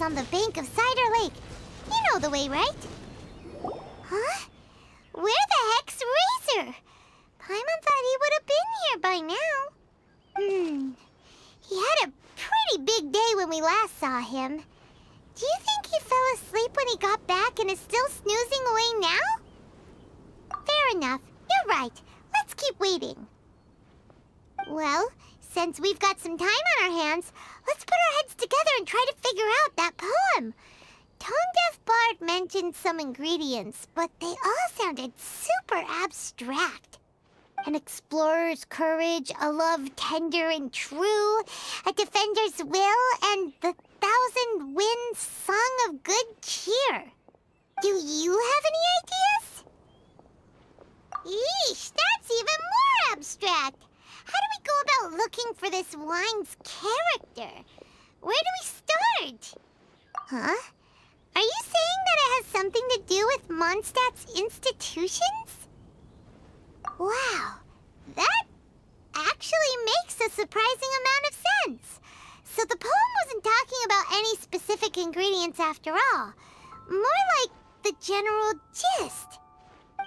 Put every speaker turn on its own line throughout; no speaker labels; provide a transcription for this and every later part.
on the bank of Cider Lake. You know the way, right? Huh? Where the heck's Razor? Paimon thought he would have been here by now. He had a pretty big day when we last saw him. Do you think he fell asleep when he got back and is still snoozing away now? Fair enough. You're right. Let's keep waiting. Well, since we've got some time on our hands, let's put our heads together and try to figure out that poem. Tone-Deaf Bard mentioned some ingredients, but they all sounded super abstract. An explorer's courage, a love tender and true, a defender's will, and the 1,000 winds song of good cheer. Do you have any ideas? Yeesh, that's even more abstract. How do we go about looking for this wine's character? Where do we start? Huh? Are you saying that it has something to do with Mondstadt's institutions? Wow, that actually makes a surprising amount of sense. So the poem wasn't talking about any specific ingredients after all. More like the general gist.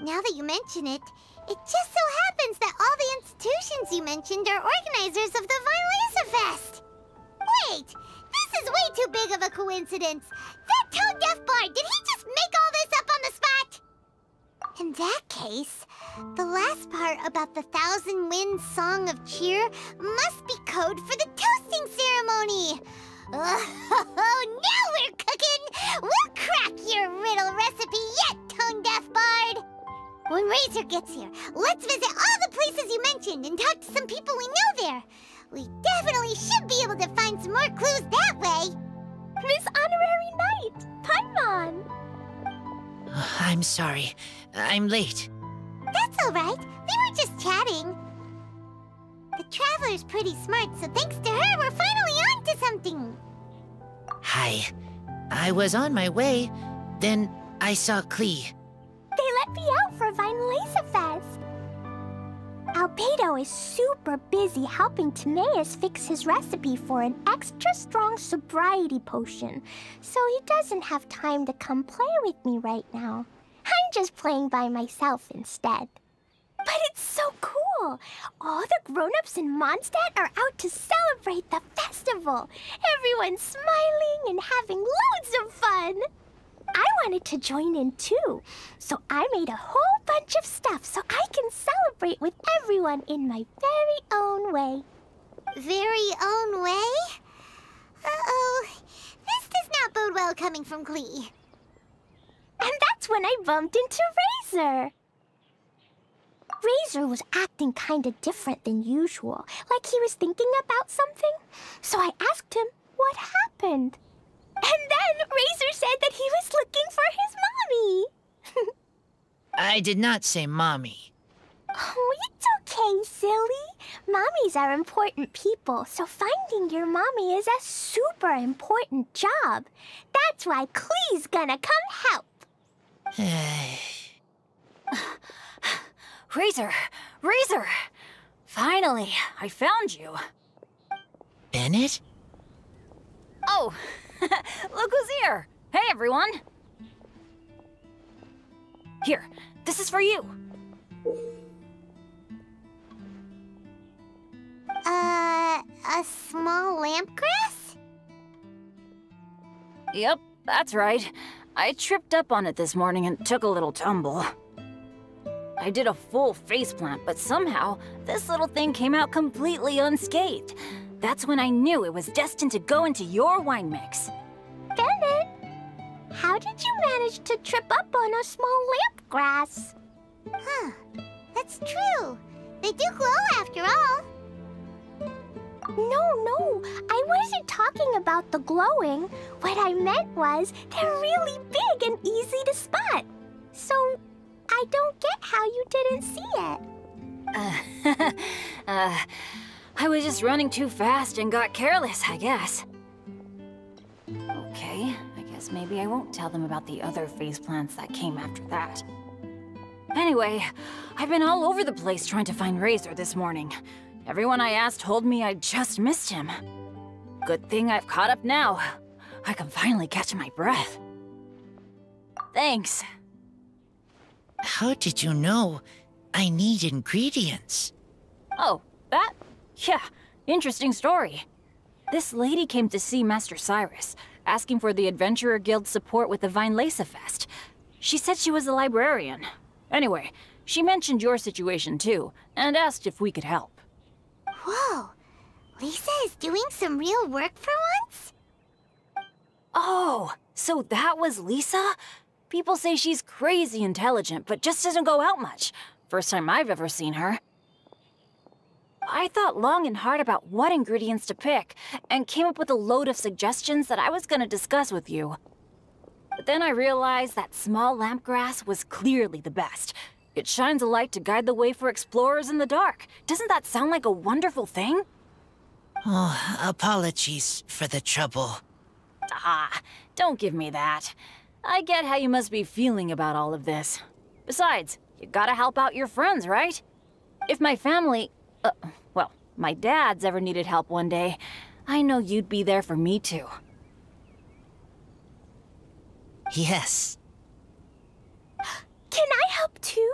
Now that you mention it, it just so happens that all the institutions you mentioned are organizers of the Vine Laser Fest. Wait, this is way too big of a coincidence. That tone-deaf bard, did he just make all this up on the spot? In that case, the last part about the 1,000 winds song of cheer must be code for the toasting ceremony. Oh, now we're cooking! We'll crack your riddle recipe yet, tone-deaf bard! When Razor gets here, let's visit all the places you mentioned and talk to some people we know there. We definitely should be able to find some more clues that way.
Miss Honorary Knight, Paimon!
I'm sorry. I'm late.
That's all right. We were just chatting. The Traveler's pretty smart, so thanks to her, we're finally on to something.
Hi. I was on my way, then I saw Klee.
They let me out for Vine Laser Fest. Albedo is super busy helping Timaeus fix his recipe for an extra strong sobriety potion, so he doesn't have time to come play with me right now. I'm just playing by myself instead. But it's so cool! All the grown-ups in Mondstadt are out to celebrate the festival. Everyone's smiling and having loads of fun. I wanted to join in too, so I made a whole bunch of stuff so I can celebrate with everyone in my very own way.
Very own way? Uh-oh. This does not bode well coming from Klee.
And that's when I bumped into Razor. Razor was acting kinda different than usual, like he was thinking about something. So I asked him what happened. And then Razor said that he was looking for his mommy.
I did not say mommy.
Oh, it's okay, silly. Mommies are important people, so finding your mommy is a super important job. That's why Klee's gonna come help.
Razor! Razor! Finally, I found you.
Bennnett?
Oh, look who's here! Hey, everyone! Here, this is for you.
A small lampgrass?
Yep, that's right. I tripped up on it this morning and took a little tumble. I did a full faceplant, but somehow this little thing came out completely unscathed. That's when I knew it was destined to go into your wine mix.
Bennnett, how did you manage to trip up on a small lamp grass?
Huh. That's true. They do glow after all.
No, I wasn't talking about the glowing. What I meant was they're really big and easy to spot. So I don't get how you didn't see it.
I was just running too fast and got careless, I guess. Okay, I guess maybe I won't tell them about the other faceplants that came after that. Anyway, I've been all over the place trying to find Razor this morning. Everyone I asked told me I just missed him. Good thing I've caught up now. I can finally catch my breath. Thanks.
How did you know I need ingredients?
Oh, that? Yeah, interesting story. This lady came to see Master Cyrus, asking for the Adventurer Guild's support with the Vinelesa Fest. She said she was a librarian. Anyway, she mentioned your situation too, and asked if we could help.
Whoa, Lisa is doing some real work for once?
Oh, so that was Lisa? People say she's crazy intelligent, but just doesn't go out much. First time I've ever seen her. I thought long and hard about what ingredients to pick, and came up with a load of suggestions that I was gonna discuss with you. But then I realized that small lampgrass was clearly the best. It shines a light to guide the way for explorers in the dark. Doesn't that sound like a wonderful thing?
Oh, apologies for the trouble.
Ah, don't give me that. I get how you must be feeling about all of this. Besides, you gotta help out your friends, right? If my family, well, my dad's ever needed help one day, I know you'd be there for me too.
Yes.
Can I help too?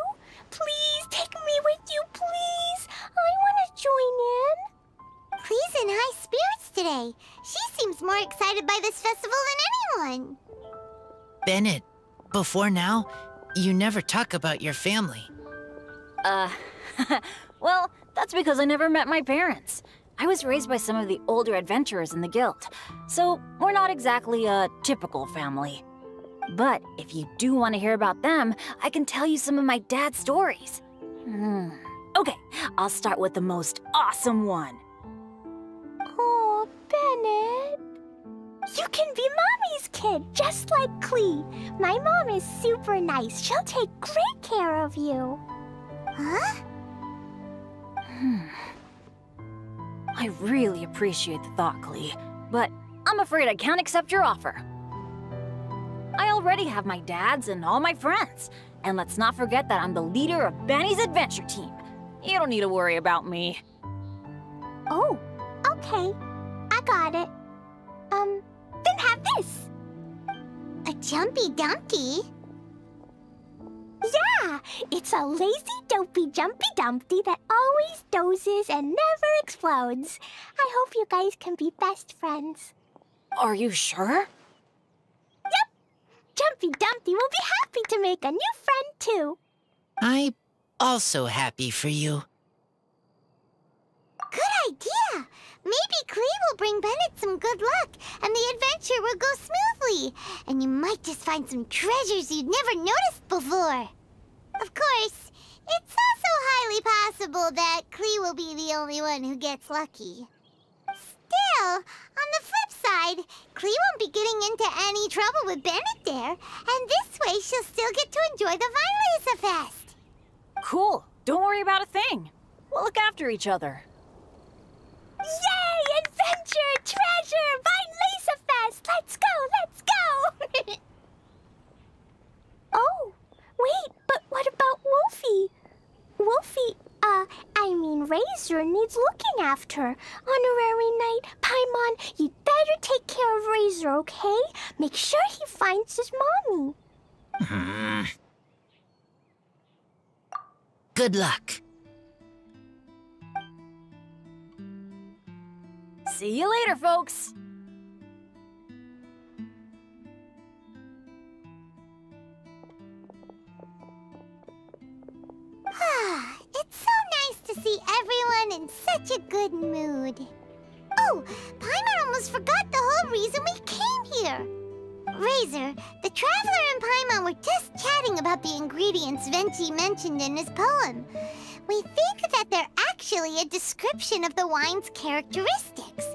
Please take me with you, please. I want to join in.
Clee's in high spirits today. She seems more excited by this festival than anyone.
Bennett, before now, you never talk about your family.
Well, that's because I never met my parents. I was raised by some of the older adventurers in the guild, so we're not exactly a typical family. But if you do want to hear about them, I can tell you some of my dad's stories. Okay, I'll start with the most awesome one.
Oh, Bennett. You can be Mommy's kid, just like Clee. My mom is super nice. She'll take great care of you.
Huh?
I really appreciate the thought, Clee, but I'm afraid I can't accept your offer. I already have my dad's and all my friends. And let's not forget that I'm the leader of Benny's adventure team. You don't need to worry about me.
Oh, okay. I got it. Then have this.
A Jumpy Dumpty?
Yeah, it's a lazy, dopey, jumpy dumpty that always dozes and never explodes. I hope you guys can be best friends.
Are you sure?
Yep. Jumpy Dumpty will be happy to make a new friend, too.
I'm also happy for you.
Good idea! Maybe Clee will bring Bennett some good luck, and the adventure will go smoothly. And you might just find some treasures you'd never noticed before. Of course, it's also highly possible that Clee will be the only one who gets lucky. Still, on the flip side, Clee won't be getting into any trouble with Bennet there, and this way she'll still get to enjoy the Vinelesa Fest.
Cool. Don't worry about a thing. We'll look after each other.
Yay! Adventure! Treasure! Vinelesa Fest! Let's go! Let's go! Oh, wait, but what about Wolfie? Wolfie, Razor needs looking after. Honorary Knight, Paimon, you'd better take care of Razor, okay? Make sure he finds his mommy.
Good luck.
See you later, folks.
It's so nice to see everyone in such a good mood. Oh, Paimon almost forgot the whole reason we came here. Razor, the Traveler and Paimon were just chatting about the ingredients Venti mentioned in his poem. We think that they're actually a description of the wine's characteristics.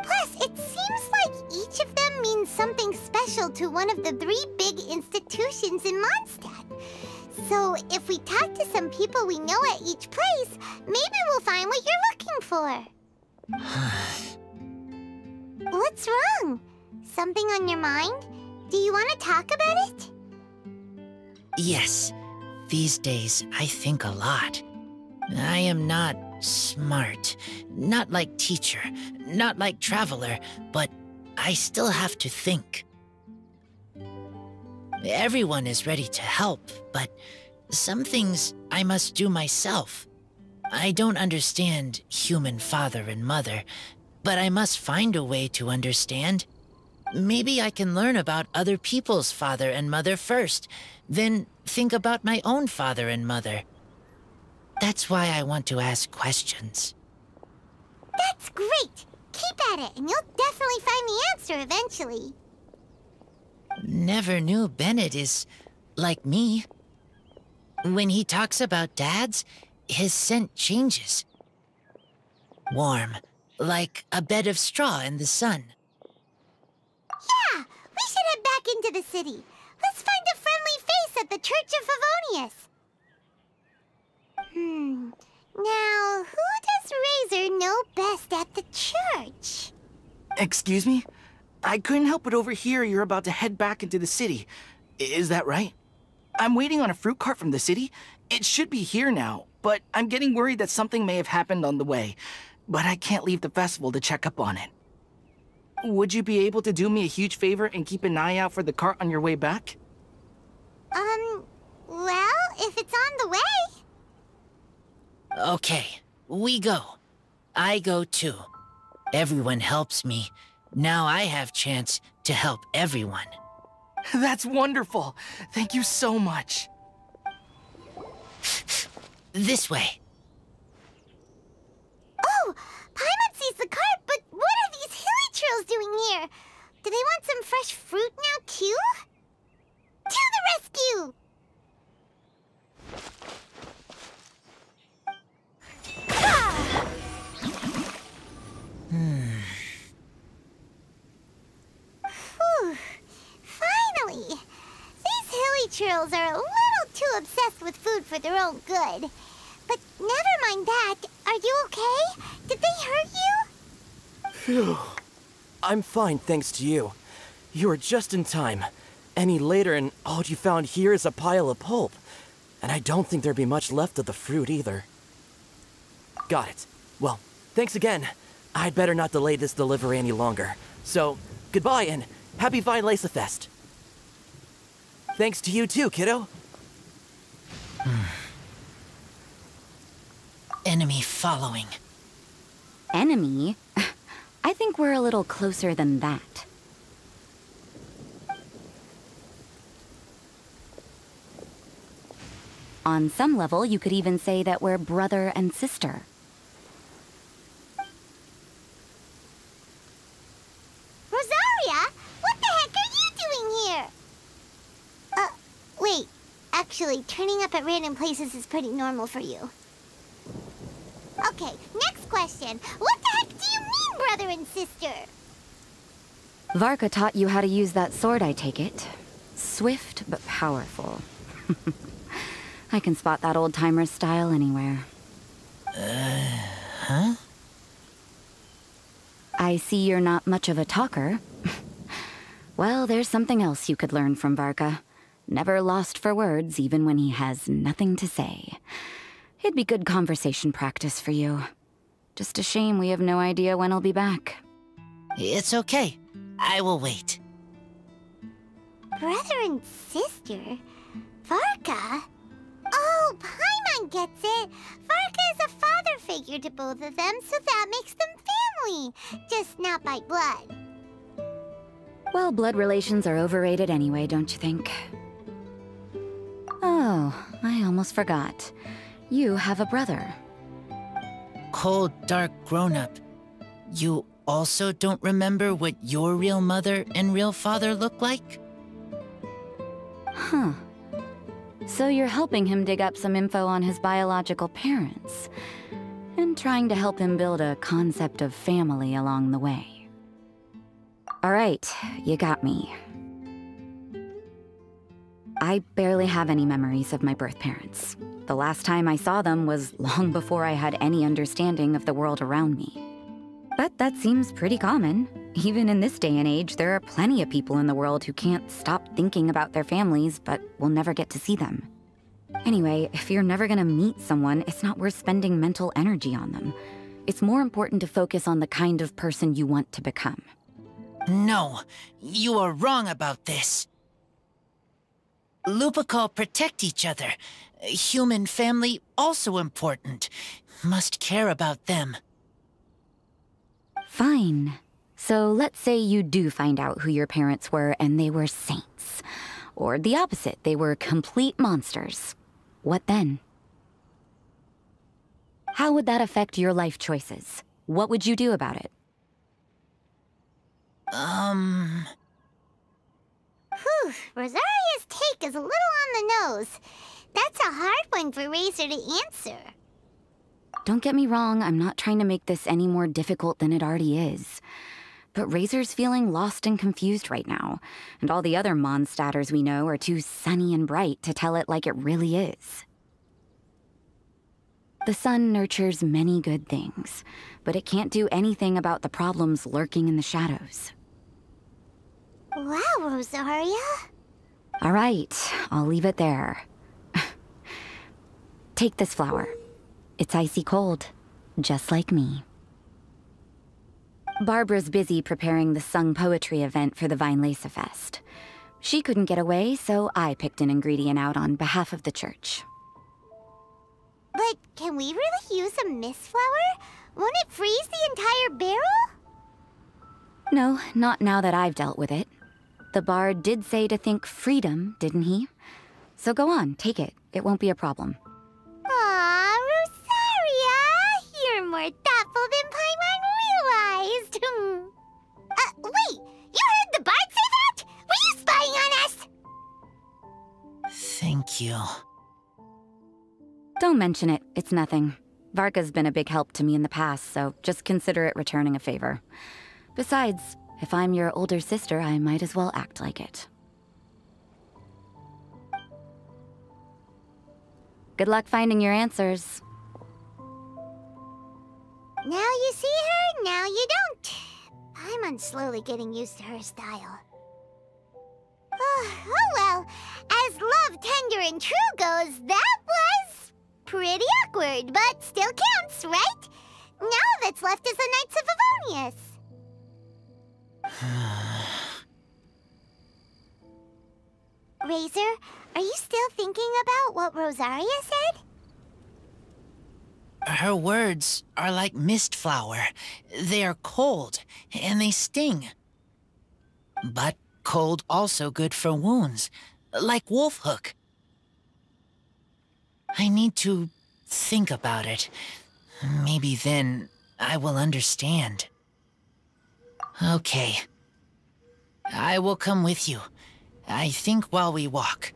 Plus, it seems like each of them means something special to one of the 3 big institutions in Mondstadt. So, if we talk to some people we know at each place, maybe we'll find what you're looking for. What's wrong? Something on your mind? Do you want to talk about it?
Yes, these days I think a lot. I am not smart, not like teacher, not like Traveler, but I still have to think. Everyone is ready to help, but some things I must do myself. I don't understand human father and mother, but I must find a way to understand. Maybe I can learn about other people's father and mother first, then think about my own father and mother. That's why I want to ask questions.
That's great! Keep at it, and you'll definitely find the answer eventually.
Never knew Bennnett is like me. When he talks about dads, his scent changes. Warm, like a bed of straw in the sun.
Yeah, we should head back into the city. Let's find a friendly face at the Church of Favonius. Now, who does Razor know best at the church?
Excuse me? I couldn't help but overhear you're about to head back into the city. Is that right? I'm waiting on a fruit cart from the city. It should be here now, but I'm getting worried that something may have happened on the way. But I can't leave the festival to check up on it. Would you be able to do me a huge favor and keep an eye out for the cart on your way back?
Well, if it's on the way.
Okay, we go. I go too. Everyone helps me. Now I have chance to help everyone.
That's wonderful. Thank you so much.
This way.
Oh, Paimon sees the cart, but what are these hilly churls doing here? Do they want some fresh fruit now, too? To the rescue! Ah! Phew. Finally! These hilly churls are a little too obsessed with food for their own good. But never mind that. Are you okay? Did they hurt you?
Phew. I'm fine, thanks to you. You were just in time. Any later and all you found here is a pile of pulp. And I don't think there'd be much left of the fruit either. Got it. Well, thanks again. I'd better not delay this delivery any longer. So, goodbye and happy Vine Lace-a-Fest. Thanks to you too, kiddo.
Enemy following.
Enemy? I think we're a little closer than that. On some level, you could even say that we're brother and sister.
Rosaria? What the heck are you doing here? Wait. Actually, turning up at random places is pretty normal for you. Okay, next question. What the heck do you mean, brother and sister?
Varka taught you how to use that sword, I take it. Swift, but powerful. I can spot that old-timer's style anywhere.
Huh?
I see you're not much of a talker. Well, there's something else you could learn from Varka. Never lost for words, even when he has nothing to say. It'd be good conversation practice for you. Just a shame we have no idea when he'll be back.
It's okay. I will wait.
Brother and sister? Varka? Oh, Paimon gets it. Varka is a father figure to both of them, so that makes them family. Just not by blood.
Well, blood relations are overrated anyway, don't you think? Oh, I almost forgot. You have a brother.
Cold, dark grown-up. You also don't remember what your real mother and real father look like?
Huh. So you're helping him dig up some info on his biological parents, and trying to help him build a concept of family along the way. All right, you got me. I barely have any memories of my birth parents. The last time I saw them was long before I had any understanding of the world around me. But that seems pretty common. Even in this day and age, there are plenty of people in the world who can't stop thinking about their families, but will never get to see them. Anyway, if you're never gonna meet someone, it's not worth spending mental energy on them. It's more important to focus on the kind of person you want to become.
No, you are wrong about this. Lupical protect each other. Human family also important. Must care about them.
Fine. So let's say you do find out who your parents were and they were saints. Or the opposite, they were complete monsters. What then? How would that affect your life choices? What would you do about it?
Whew, Rosaria's take is a little on the nose. That's a hard one for Razor to answer.
Don't get me wrong, I'm not trying to make this any more difficult than it already is. But Razor's feeling lost and confused right now, and all the other Mondstadters we know are too sunny and bright to tell it like it really is. The sun nurtures many good things, but it can't do anything about the problems lurking in the shadows.
Wow, Rosaria.
All right, I'll leave it there. Take this flower. It's icy cold, just like me. Barbara's busy preparing the sung poetry event for the Weinlese Fest. She couldn't get away, so I picked an ingredient out on behalf of the church.
But can we really use a mist flower? Won't it freeze the entire barrel?
No, not now that I've dealt with it. The bard did say to think freedom, didn't he? So go on, take it. It won't be a problem.
Aw, Rosaria! You're more thoughtful than Paimon realized. Wait! You heard the bard say that? Were you spying on us?
Thank you.
Don't mention it. It's nothing. Varka's been a big help to me in the past, so just consider it returning a favor. Besides, if I'm your older sister, I might as well act like it. Good luck finding your answers.
Now you see her, now you don't. Paimon's slowly getting used to her style. Oh well, as love, tender, and true goes, that was pretty awkward, but still counts, right? Now all that's left is the Knights of Favonius. Razor, are you still thinking about what Rosaria said?
Her words are like mist flower. They are cold, and they sting. But cold also good for wounds, like wolf hook. I need to think about it. Maybe then I will understand. Okay. I will come with you. I think while we walk.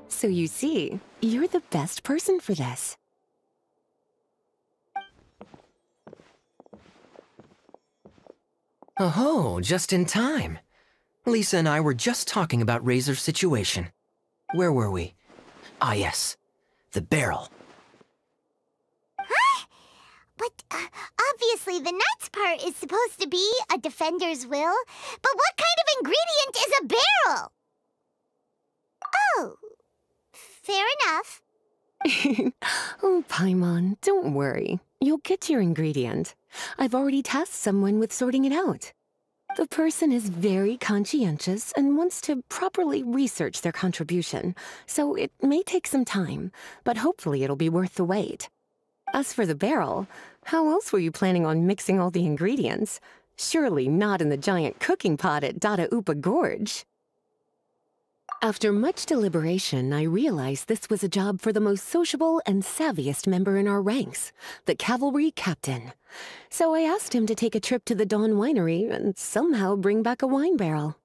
So you see, you're the best person for this.
Oh, just in time. Lisa and I were just talking about Razor's situation. Where were we? Ah, yes. The barrel.
Huh? But obviously the Knight's part is supposed to be a defender's will. But what kind of ingredient is a barrel? Oh, fair enough.
Oh, Paimon, don't worry. You'll get your ingredient. I've already tasked someone with sorting it out. The person is very conscientious and wants to properly research their contribution, so it may take some time, but hopefully it'll be worth the wait. As for the barrel, how else were you planning on mixing all the ingredients? Surely not in the giant cooking pot at Dada Upa Gorge. After much deliberation, I realized this was a job for the most sociable and savviest member in our ranks, the cavalry captain. So I asked him to take a trip to the Dawn Winery and somehow bring back a wine barrel.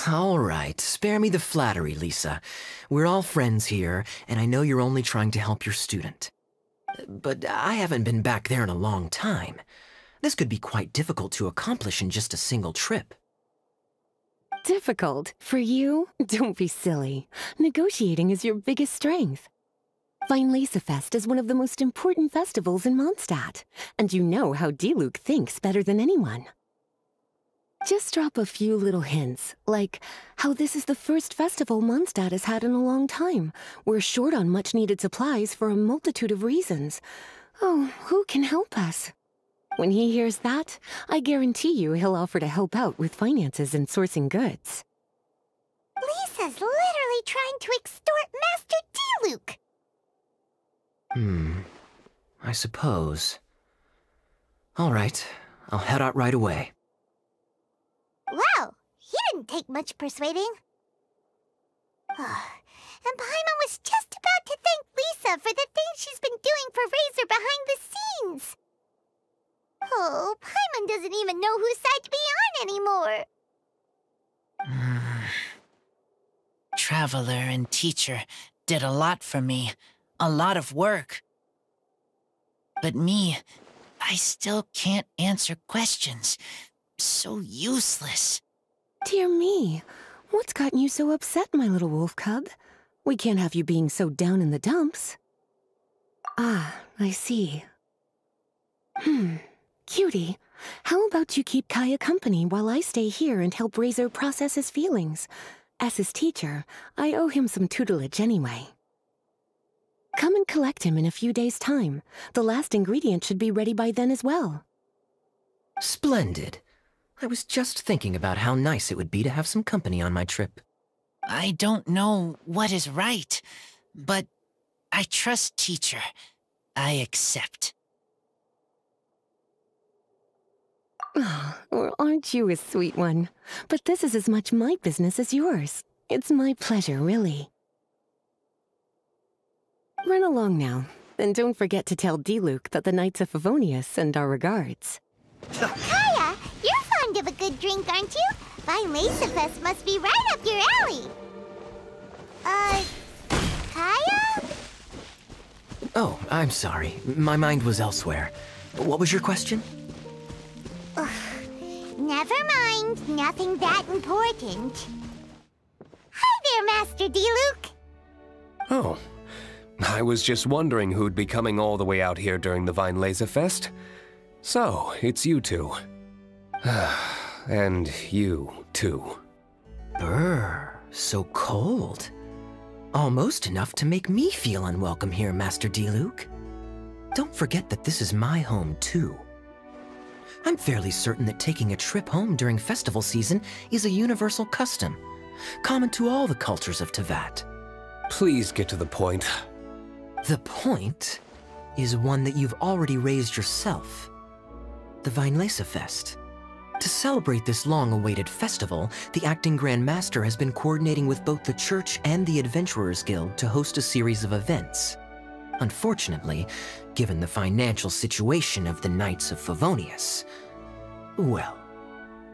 All right, spare me the flattery, Lisa. We're all friends here, and I know you're only trying to help your student. But I haven't been back there in a long time. This could be quite difficult to accomplish in just a single trip.
Difficult? For you? Don't be silly. Negotiating is your biggest strength. Weinlese Fest is one of the most important festivals in Mondstadt, and you know how Diluc thinks better than anyone. Just drop a few little hints, like how this is the first festival Mondstadt has had in a long time. We're short on much-needed supplies for a multitude of reasons. Oh, who can help us? When he hears that, I guarantee you he'll offer to help out with finances and sourcing goods.
Lisa's literally trying to extort Master D-Luke.
I suppose. All right, I'll head out right away.
Wow, he didn't take much persuading. And Paimon was just about to thank Lisa for the things she's been doing for Razor behind the scenes. Oh, Paimon doesn't even know whose side to be on anymore.
Traveler and teacher did a lot for me. A lot of work. But me, I still can't answer questions. So useless.
Dear me, what's gotten you so upset, my little wolf cub? We can't have you being so down in the dumps. Ah, I see. Cutie, how about you keep Kaya company while I stay here and help Razor process his feelings? As his teacher, I owe him some tutelage anyway. Come and collect him in a few days' time. The last ingredient should be ready by then as well.
Splendid. I was just thinking about how nice it would be to have some company on my trip.
I don't know what is right, but I trust teacher. I accept.
Or aren't you a sweet one? But this is as much my business as yours. It's my pleasure, really. Run along now, and don't forget to tell D-Luke that the Knights of Favonius send our regards.
Kaya, you're fond of a good drink, aren't you? Vine Lacerfest must be right up your alley. Kaya?
Oh, I'm sorry. My mind was elsewhere. What was your question?
Never mind. Nothing that important. Hi there, Master D-Luke.
Oh, I was just wondering who'd be coming all the way out here during the Vine Laserfest. So, it's you two. And you, too.
Brr, so cold. Almost enough to make me feel unwelcome here, Master D-Luke. Don't forget that this is my home, too. I'm fairly certain that taking a trip home during festival season is a universal custom, common to all the cultures of Teyvat.
Please get to the point.
The point is one that you've already raised yourself. The Vine Lacerfest. To celebrate this long-awaited festival, the Acting Grand Master has been coordinating with both the Church and the Adventurers Guild to host a series of events. Unfortunately, given the financial situation of the Knights of Favonius, well,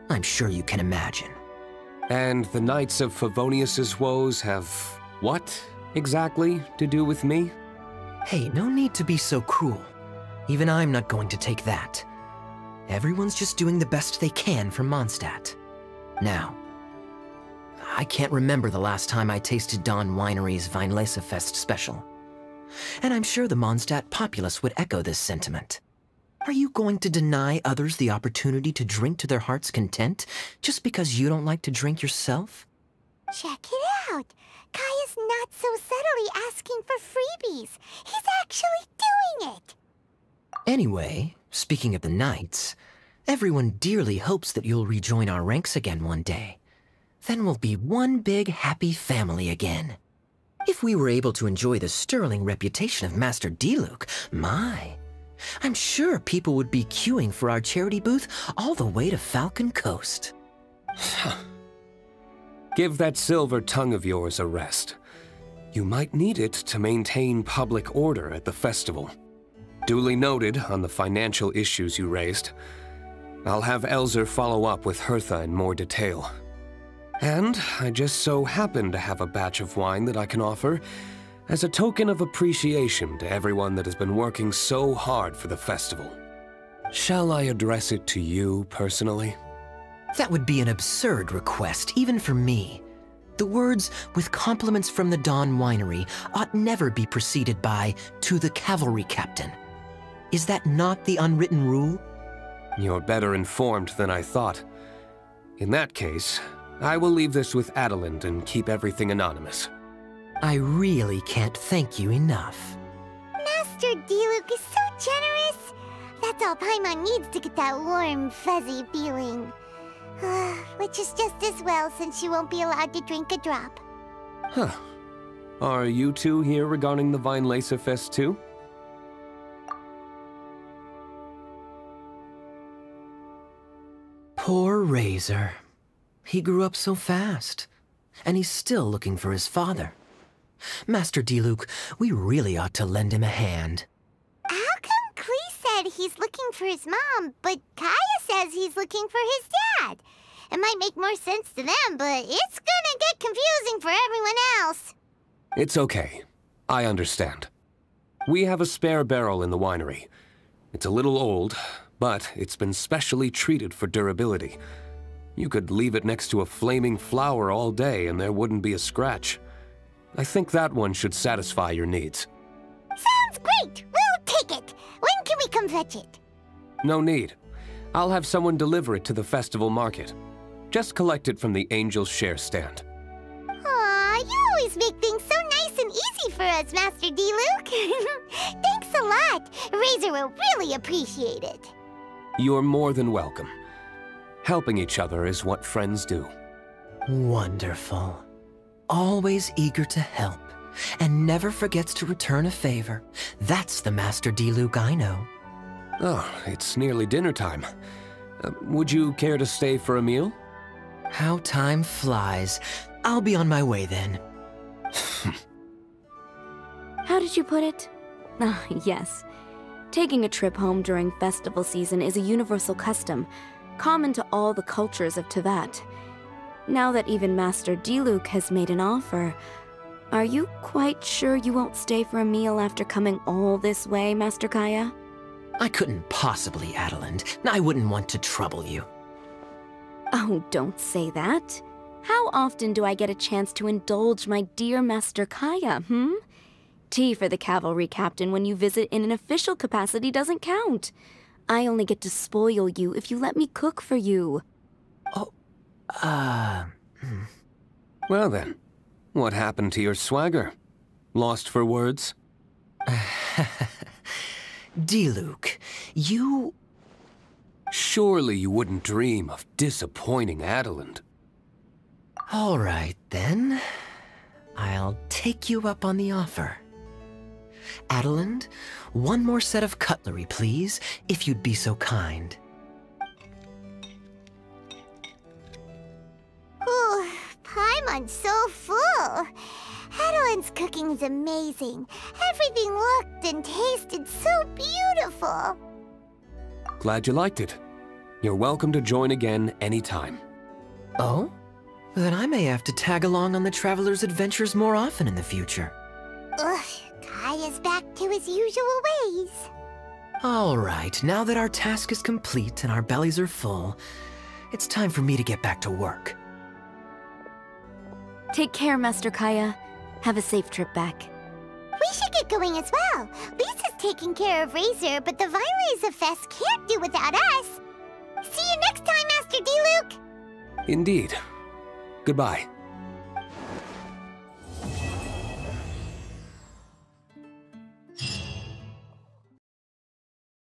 I'm sure you can imagine.
And the Knights of Favonius's woes have what, exactly, to do with me?
Hey, no need to be so cruel. Even I'm not going to take that. Everyone's just doing the best they can for Mondstadt. Now, I can't remember the last time I tasted Dawn Winery's Vine Lacerfest special. And I'm sure the Mondstadt populace would echo this sentiment. Are you going to deny others the opportunity to drink to their heart's content just because you don't like to drink yourself?
Check it out. Kaya's not so subtly asking for freebies. He's actually doing it.
Anyway, speaking of the Knights, everyone dearly hopes that you'll rejoin our ranks again one day. Then we'll be one big happy family again. If we were able to enjoy the sterling reputation of Master D-Luke, I'm sure people would be queuing for our charity booth all the way to Falcon Coast.
Give that silver tongue of yours a rest. You might need it to maintain public order at the festival. Duly noted on the financial issues you raised. I'll have Elzer follow up with Hertha in more detail. And I just so happen to have a batch of wine that I can offer as a token of appreciation to everyone that has been working so hard for the festival. Shall I address it to you personally?
That would be an absurd request, even for me. The words, "with compliments from the Dawn Winery," ought never be preceded by, "to the cavalry captain." Is that not the unwritten rule?
You're better informed than I thought. In that case, I will leave this with Adelind and keep everything anonymous.
I really can't thank you enough.
Master D-Luke is so generous. That's all Paimon needs to get that warm, fuzzy feeling. Which is just as well since she won't be allowed to drink a drop.
Huh. Are you two here regarding the Weinlese Fest too?
Poor Razor. He grew up so fast, and he's still looking for his father. Master Diluc, we really ought to lend him a hand.
How come Klee said he's looking for his mom, but Kaya says he's looking for his dad? It might make more sense to them, but it's gonna get confusing for everyone else.
It's okay. I understand. We have a spare barrel in the winery. It's a little old, but it's been specially treated for durability. You could leave it next to a flaming flower all day and there wouldn't be a scratch. I think that one should satisfy your needs.
Sounds great! We'll take it! When can we come fetch it?
No need. I'll have someone deliver it to the festival market. Just collect it from the Angel's Share stand.
Aw, you always make things so nice and easy for us, Master Diluc. Thanks a lot. Razor will really appreciate it.
You're more than welcome. Helping each other is what friends do.
Wonderful. Always eager to help, and never forgets to return a favor. That's the Master Diluc I know.
Oh, it's nearly dinner time. Would you care to stay for a meal?
How time flies. I'll be on my way then.
How did you put it? Ah, yes. Taking a trip home during festival season is a universal custom, common to all the cultures of Teyvat. Now that even Master Diluc has made an offer, are you quite sure you won't stay for a meal after coming all this way, Master Kaya?
I couldn't possibly, Adelind. I wouldn't want to trouble you.
Oh, don't say that. How often do I get a chance to indulge my dear Master Kaya, Tea for the cavalry captain when you visit in an official capacity doesn't count. I only get to spoil you if you let me cook for you.
Oh,
Well then, what happened to your swagger? Lost for words?
Diluc, you...
Surely you wouldn't dream of disappointing Adelind.
All right, then. I'll take you up on the offer. Adelind, one more set of cutlery, please, if you'd be so kind.
Ooh, Paimon's so full. Adelind's cooking's amazing. Everything looked and tasted so beautiful.
Glad you liked it. You're welcome to join again anytime.
Oh? Then I may have to tag along on the Traveler's adventures more often in the future.
Ugh, Kaya's back to his usual ways.
All right, now that our task is complete and our bellies are full, it's time for me to get back to work.
Take care, Master Kaya. Have a safe trip back.
We should get going as well. Lisa's taking care of Razor, but the Weinlese Fest can't do without us. See you next time, Master Diluc!
Indeed. Goodbye.